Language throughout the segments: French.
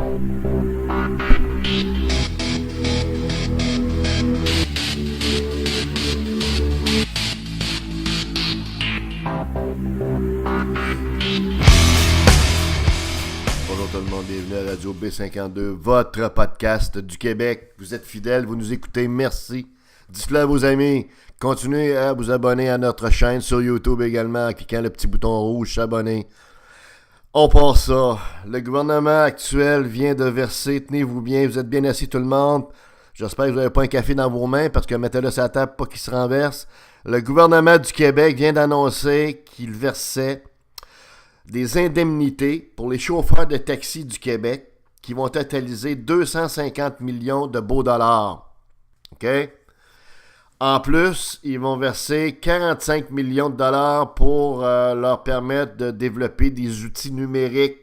Bonjour tout le monde, bienvenue à Radio B52, votre podcast du Québec. Vous êtes fidèles, vous nous écoutez, merci. Dites-le à vos amis. Continuez à vous abonner à notre chaîne sur YouTube également en cliquant le petit bouton rouge s'abonner. On passe ça. Le gouvernement actuel vient de verser, tenez-vous bien, vous êtes bien assis tout le monde. J'espère que vous n'avez pas un café dans vos mains parce que mettez-le sur la table pour pas qu'il se renverse. Le gouvernement du Québec vient d'annoncer qu'il versait des indemnités pour les chauffeurs de taxi du Québec qui vont totaliser 250 millions de beaux dollars. OK? En plus, ils vont verser 45 millions de dollars pour leur permettre de développer des outils numériques.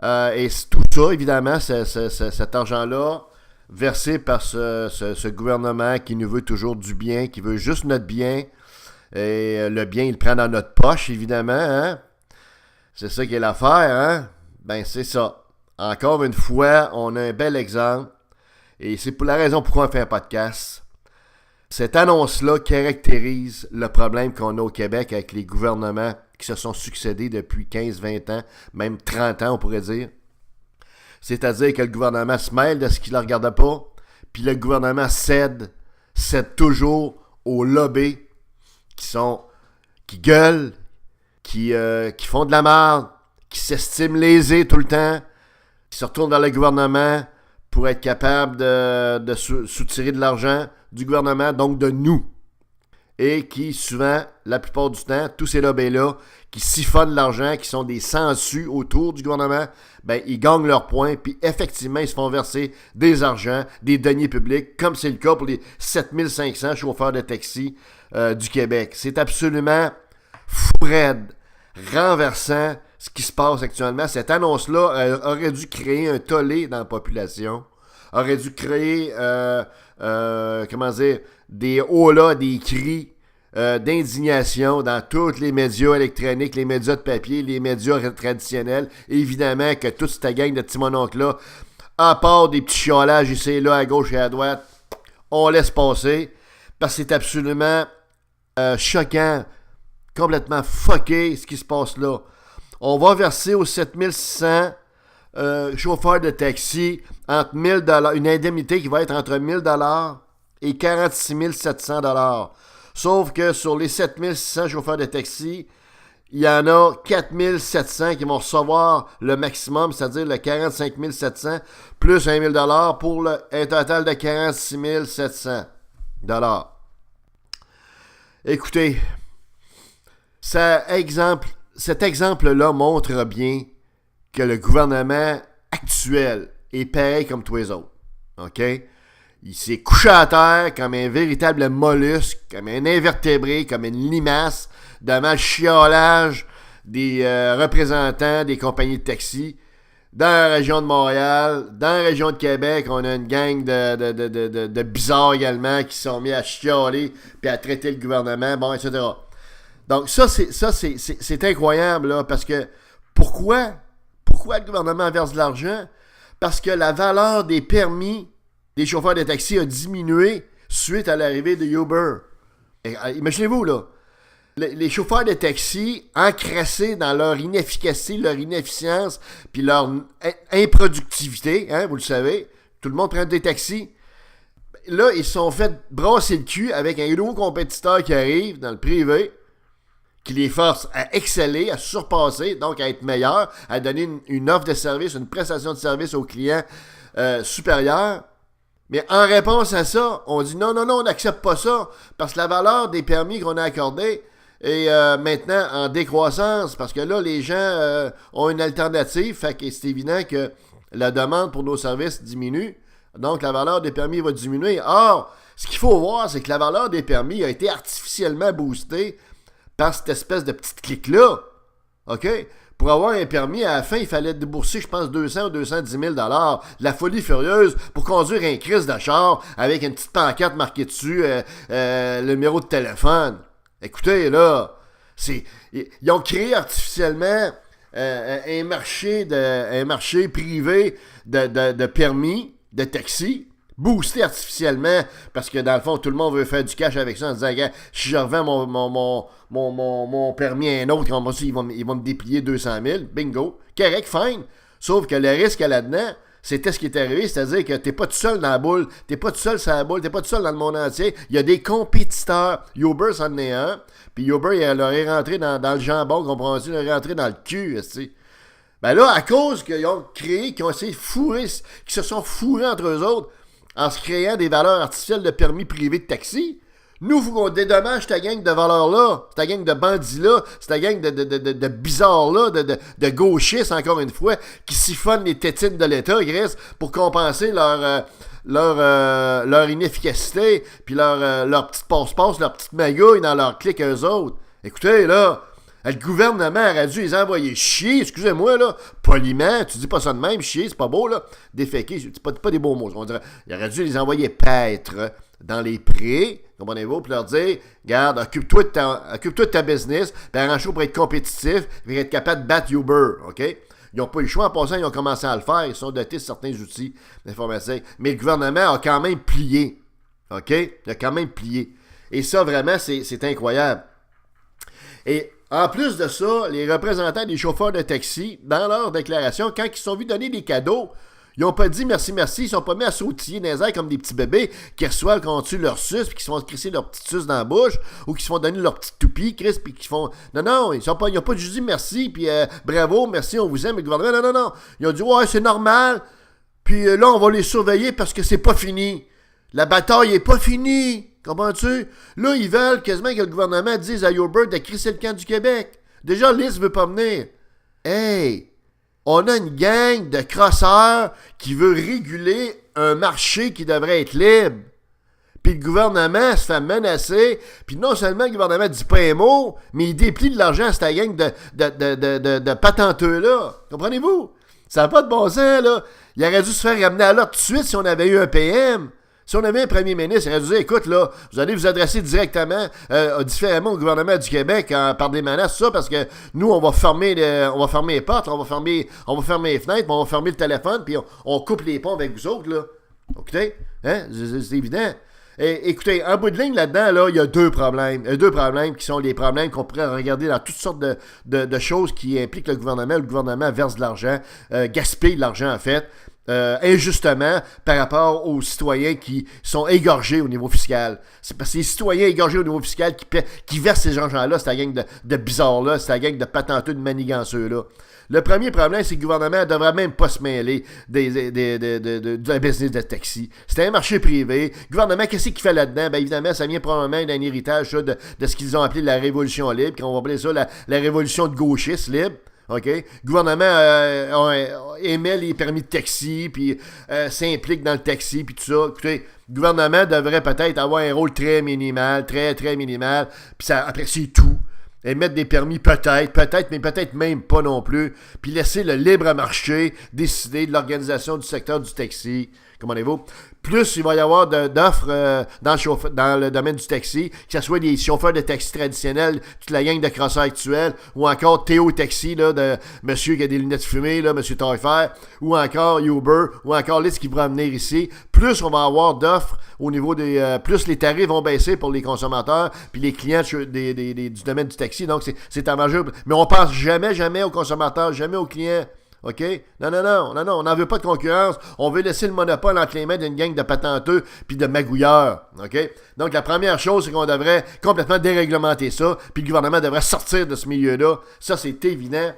Et tout ça, évidemment, cet argent-là, versé par ce gouvernement qui nous veut toujours du bien, qui veut juste notre bien. Et le bien, il le prend dans notre poche, évidemment. Hein? C'est ça qui est l'affaire. Hein? Ben, c'est ça. Encore une fois, on a un bel exemple. Et c'est pour la raison pourquoi on fait un podcast. Cette annonce-là caractérise le problème qu'on a au Québec avec les gouvernements qui se sont succédés depuis 15-20 ans, même 30 ans, on pourrait dire. C'est-à-dire que le gouvernement se mêle de ce qu'il ne regarde pas, puis le gouvernement cède toujours au lobby qui gueulent, qui font de la merde, qui s'estiment lésés tout le temps, qui se retournent vers le gouvernement pour être capable de soutirer de l'argent du gouvernement, donc de nous. Et qui, souvent, la plupart du temps, tous ces lobbies-là, qui siphonnent l'argent, qui sont des sangsues autour du gouvernement, ben, ils gagnent leurs points, puis effectivement, ils se font verser des argents, des deniers publics, comme c'est le cas pour les 7500 chauffeurs de taxi du Québec. C'est absolument fou raide, renversant ce qui se passe actuellement. Cette annonce-là aurait dû créer un tollé dans la population, aurait dû créer, des hauts-là, des cris d'indignation dans tous les médias électroniques, les médias de papier, les médias traditionnels. Évidemment que toute cette gang de petits mononcles-là, à part des petits chiolages ici et là, à gauche et à droite, on laisse passer, parce que c'est absolument choquant, complètement fucké ce qui se passe là. On va verser aux 7600 chauffeurs de taxi entre 1000 $, une indemnité qui va être entre 1000 $ et 46 700 $. Sauf que sur les 7600 chauffeurs de taxi, il y en a 4700 qui vont recevoir le maximum, c'est-à-dire le 45 700 plus 1 000 $ pour un total de 46 700 $. Écoutez, cet exemple-là montre bien que le gouvernement actuel est pareil comme tous les autres. OK? Il s'est couché à terre comme un véritable mollusque, comme un invertébré, comme une limace, devant le chiolage des représentants des compagnies de taxi. Dans la région de Montréal, dans la région de Québec, on a une gang de bizarres également qui sont mis à chialer puis à traiter le gouvernement, bon, etc. Donc ça, c'est incroyable, là, parce que pourquoi le gouvernement verse de l'argent? Parce que la valeur des permis des chauffeurs de taxi a diminué suite à l'arrivée de Uber. Et, imaginez-vous, là, les chauffeurs de taxi, encrassés dans leur inefficacité, leur inefficience, puis leur improductivité, hein, vous le savez, tout le monde prend des taxis. Là, ils se sont fait brasser le cul avec un nouveau compétiteur qui arrive dans le privé, qui les force à exceller, à surpasser, donc à être meilleurs, à donner une offre de service, une prestation de service aux clients supérieure. Mais en réponse à ça, on dit non, on n'accepte pas ça, parce que la valeur des permis qu'on a accordés est maintenant en décroissance, parce que là, les gens ont une alternative, fait que c'est évident que la demande pour nos services diminue, donc la valeur des permis va diminuer. Or, ce qu'il faut voir, c'est que la valeur des permis a été artificiellement boostée par cette espèce de petite clique-là. OK? Pour avoir un permis, à la fin, il fallait débourser, je pense, 200 ou 210 000 $. La folie furieuse pour conduire un Christ de char avec une petite pancarte marquée dessus, le numéro de téléphone. Écoutez, là, ils ont créé artificiellement un marché privé de permis de taxi, boosté artificiellement, parce que dans le fond, tout le monde veut faire du cash avec ça en disant, regarde, si je revends mon permis à un autre, il va me déplier 200 000, bingo, correct, fine. Sauf que le risque là-dedans, c'était ce qui est arrivé, c'est-à-dire que t'es pas tout seul dans la boule, t'es pas tout seul sur la boule, t'es pas tout seul dans le monde entier. Il y a des compétiteurs. Uber, c'en est un. Puis Uber, il leur est rentré dans le jambon, comprends-tu, il leur est rentré dans le cul, tu. Ben là, à cause qu'ils ont créé, qu'ils ont essayé de fourrer, qu'ils se sont fourrés entre eux autres en se créant des valeurs artificielles de permis privés de taxi, nous, il faut qu'on dédommage ta gang de valeurs-là, ta gang de bandits-là, ta gang de bizarres-là, de gauchistes, encore une fois, qui siphonnent les tétines de l'État, Chris, pour compenser leur inefficacité, puis leur petite passe-passe, leur petite magouille dans leur clique eux autres. Écoutez, là, le gouvernement aurait dû les envoyer chier, excusez-moi, là, poliment, tu dis pas ça de même, chier, c'est pas beau, là, déféquer, c'est pas des beaux mots, on dirait. Il aurait dû les envoyer paître dans les prés, comprenez-vous, puis leur dire, regarde, occupe-toi de ta business, puis arrange-toi pour être compétitif, puis être capable de battre Uber, OK? Ils n'ont pas eu le choix, en passant, ils ont commencé à le faire, ils sont dotés de certains outils d'informatique, mais le gouvernement a quand même plié, OK? Il a quand même plié. Et ça, vraiment, c'est incroyable. Et en plus de ça, les représentants des chauffeurs de taxi, dans leur déclaration, quand ils sont vus donner des cadeaux, ils n'ont pas dit merci, merci, ils sont pas mis à sautiller dans les airs comme des petits bébés qui reçoivent quand on tue leur suce, puis qui se font crisser leur petite suce dans la bouche, ou qui se font donner leur petite toupie, Chris, puis qui font... Non, ils n'ont pas juste dit merci, puis bravo, merci, on vous aime, le gouvernement. Non. Ils ont dit, ouais, c'est normal, puis là, on va les surveiller parce que c'est pas fini. La bataille est pas finie. Comprends-tu? Là, ils veulent quasiment que le gouvernement dise à Uber de crisser le camp du Québec. Déjà, Liz veut pas venir. Hey! On a une gang de crosseurs qui veut réguler un marché qui devrait être libre. Puis le gouvernement se fait menacer. Puis non seulement le gouvernement dit pas un mot, mais il déplie de l'argent à cette gang de patenteux-là. Comprenez-vous? Ça n'a pas de bon sens, là. Il aurait dû se faire ramener à l'ordre tout de suite si on avait eu un PM. Si on avait un premier ministre, il aurait dû dire, écoute, là, vous allez vous adresser directement, différemment au gouvernement du Québec par des menaces, ça, parce que nous, on va fermer les portes, on va fermer les fenêtres, on va fermer le téléphone, puis on coupe les ponts avec vous autres, là. Écoutez, hein, c'est évident. Et, écoutez, en bout de ligne, là-dedans, là, il y a deux problèmes. Il y a deux problèmes qui sont les problèmes qu'on pourrait regarder dans toutes sortes de choses qui impliquent le gouvernement. Le gouvernement verse de l'argent, gaspille de l'argent, en fait. Injustement par rapport aux citoyens qui sont égorgés au niveau fiscal. C'est parce que les citoyens égorgés au niveau fiscal qui versent ces gens-là, c'est la gang de bizarres-là, c'est la gang de patenteux, de maniganceux-là. Le premier problème, c'est que le gouvernement ne devrait même pas se mêler d'un business de taxi. C'est un marché privé. Le gouvernement, qu'est-ce qu'il fait là-dedans? Bien évidemment, ça vient probablement d'un héritage ça, de ce qu'ils ont appelé la révolution libre, qu'on va appeler ça la révolution de gauchistes libres. OK? Le gouvernement émet les permis de taxi, puis s'implique dans le taxi, puis tout ça. Écoutez, le gouvernement devrait peut-être avoir un rôle très minimal, très, très minimal, puis ça, après, c'est tout. Émettre des permis, peut-être, mais peut-être même pas non plus, puis laisser le libre marché décider de l'organisation du secteur du taxi. Comprenez-vous? Plus il va y avoir d'offres dans le domaine du taxi, que ce soit des chauffeurs de taxi traditionnels, toute la gang de crosseurs actuels, ou encore Théo Taxi, là, de monsieur qui a des lunettes fumées, là, monsieur Taillefer, ou encore Uber, ou encore Lyft qui pourra venir ici. Plus on va avoir d'offres au niveau des... plus les tarifs vont baisser pour les consommateurs, puis les clients du domaine du taxi. Donc, c'est un majeur. Mais on pense jamais aux consommateurs, jamais aux clients. OK? Non, on n'en veut pas de concurrence. On veut laisser le monopole entre les mains d'une gang de patenteux puis de magouilleurs. OK? Donc, la première chose, c'est qu'on devrait complètement déréglementer ça, puis le gouvernement devrait sortir de ce milieu-là. Ça, c'est évident.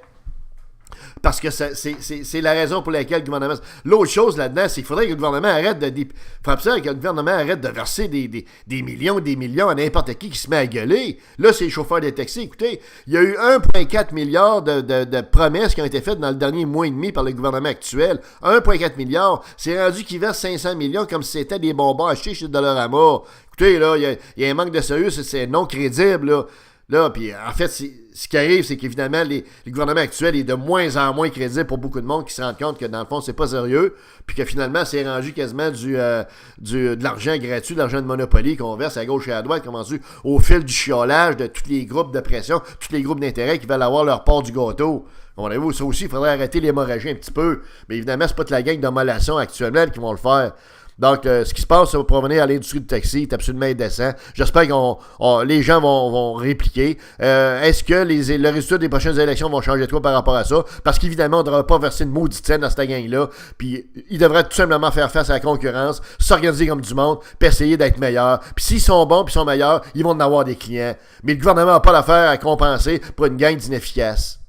Parce que c'est la raison pour laquelle le gouvernement... L'autre chose là-dedans, c'est qu'il faudrait que le gouvernement arrête de verser des millions à n'importe qui se met à gueuler. Là, c'est les chauffeurs de taxi. Écoutez, il y a eu 1,4 milliard de promesses qui ont été faites dans le dernier mois et demi par le gouvernement actuel. 1,4 milliard. C'est rendu qu'ils versent 500 millions comme si c'était des bonbons achetés chez Dollarama. Écoutez, là, il y a un manque de sérieux, c'est non crédible, là. Là, puis en fait, ce qui arrive, c'est qu'évidemment, le gouvernement actuel est de moins en moins crédible pour beaucoup de monde qui se rendent compte que dans le fond, c'est pas sérieux, puis que finalement, c'est rendu quasiment de l'argent gratuit, de l'argent de Monopoly qu'on verse à gauche et à droite, commencé au fil du chiolage de tous les groupes de pression, tous les groupes d'intérêt qui veulent avoir leur part du gâteau. Comprenez-vous? Ça aussi, il faudrait arrêter l'hémorragie un petit peu. Mais évidemment, c'est pas toute la gang de mollation actuelle qui vont le faire. Donc, ce qui se passe pour revenir à l'industrie du taxi est absolument indécent. J'espère que les gens vont répliquer. Est-ce que le résultat des prochaines élections vont changer de quoi par rapport à ça? Parce qu'évidemment, on ne devrait pas verser une maudite scène dans cette gang-là. Puis, ils devraient tout simplement faire face à la concurrence, s'organiser comme du monde, puis essayer d'être meilleurs. Puis, s'ils sont bons puis sont meilleurs, ils vont en avoir des clients. Mais le gouvernement n'a pas l'affaire à compenser pour une gang d'inefficaces.